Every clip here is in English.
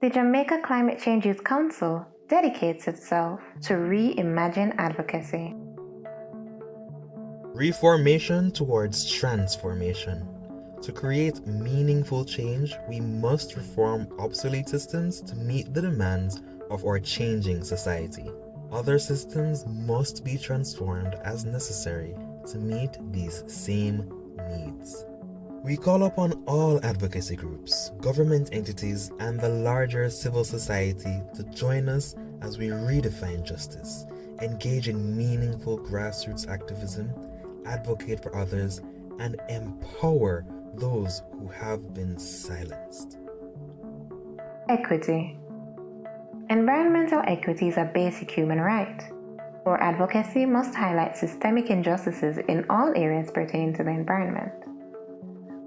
The Jamaica Climate Change Youth Council dedicates itself to ReImagine Advocacy. Reformation towards transformation. To create meaningful change, we must reform obsolete systems to meet the demands of our changing society. Other systems must be transformed as necessary to meet these same needs. We call upon all advocacy groups, government entities, and the larger civil society to join us as we redefine justice, engage in meaningful grassroots activism, advocate for others, and empower those who have been silenced. Equity. Environmental equity is a basic human right. Our advocacy must highlight systemic injustices in all areas pertaining to the environment.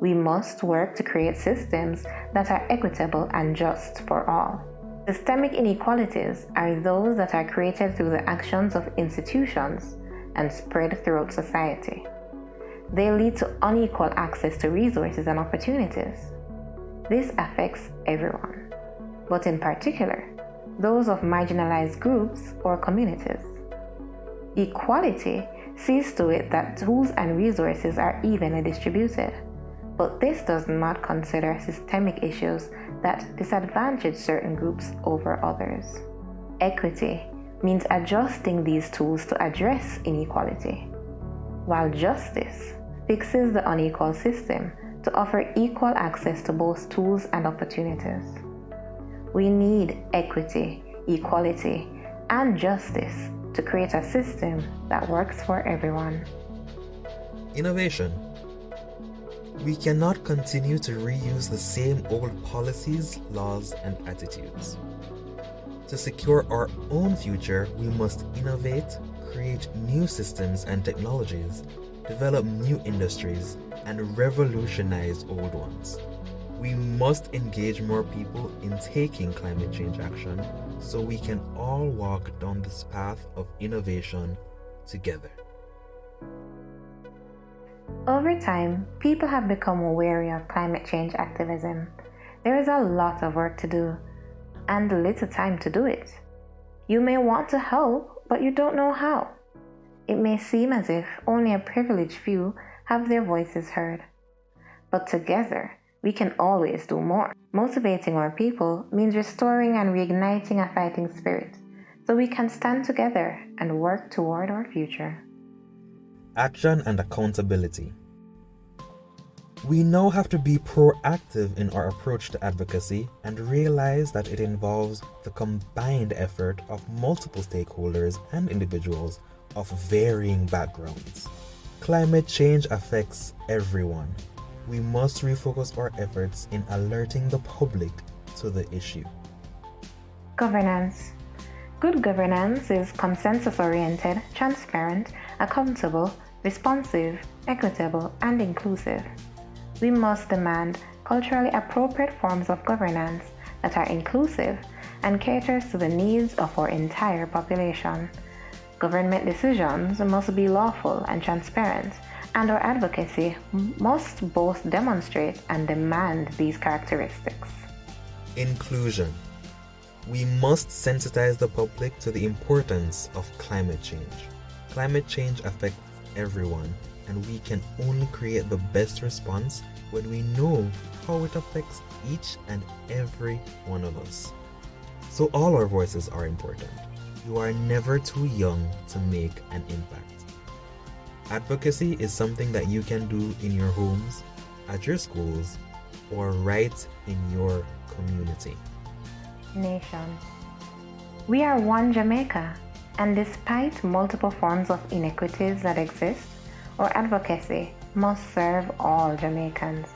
We must work to create systems that are equitable and just for all. Systemic inequalities are those that are created through the actions of institutions and spread throughout society. They lead to unequal access to resources and opportunities. This affects everyone, but in particular, those of marginalized groups or communities. Equality sees to it that tools and resources are evenly distributed, but this does not consider systemic issues that disadvantage certain groups over others. Equity means adjusting these tools to address inequality, while justice fixes the unequal system to offer equal access to both tools and opportunities. We need equity, equality, and justice to create a system that works for everyone. Innovation. We cannot continue to reuse the same old policies, laws, and attitudes. To secure our own future, we must innovate, create new systems and technologies, develop new industries, and revolutionize old ones. We must engage more people in taking climate change action so we can all walk down this path of innovation together. Over time, people have become wary of climate change activism. There is a lot of work to do, and little time to do it. You may want to help, but you don't know how. It may seem as if only a privileged few have their voices heard. But together, we can always do more. Motivating our people means restoring and reigniting a fighting spirit, so we can stand together and work toward our future. Action and accountability. We now have to be proactive in our approach to advocacy and realize that it involves the combined effort of multiple stakeholders and individuals of varying backgrounds. Climate change affects everyone. We must refocus our efforts in alerting the public to the issue. Governance. Good governance is consensus-oriented, transparent, accountable, responsive, equitable, and inclusive. We must demand culturally appropriate forms of governance that are inclusive and caters to the needs of our entire population. Government decisions must be lawful and transparent, and our advocacy must both demonstrate and demand these characteristics. Inclusion. We must sensitize the public to the importance of climate change. Climate change affects everyone, and we can only create the best response when we know how it affects each and every one of us. So all our voices are important. You are never too young to make an impact. Advocacy is something that you can do in your homes, at your schools, or right in your community. Nation. We are one Jamaica, and despite multiple forms of inequities that exist, our advocacy must serve all Jamaicans.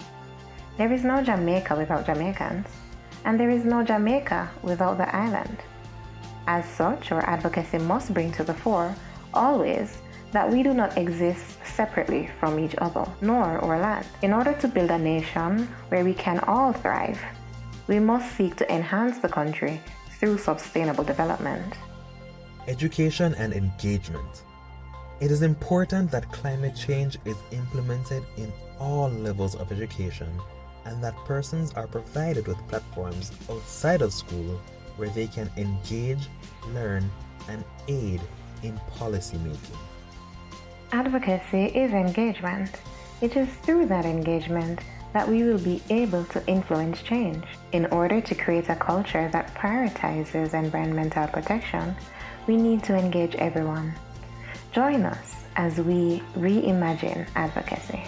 There is no Jamaica without Jamaicans, and there is no Jamaica without the island. As such, our advocacy must bring to the fore, always, that we do not exist separately from each other, nor our land. In order to build a nation where we can all thrive, we must seek to enhance the country through sustainable development. Education and engagement. It is important that climate change is implemented in all levels of education and that persons are provided with platforms outside of school where they can engage, learn, and aid in policy making. Advocacy is engagement. It is through that engagement that we will be able to influence change. In order to create a culture that prioritizes environmental protection, we need to engage everyone. Join us as we reimagine advocacy.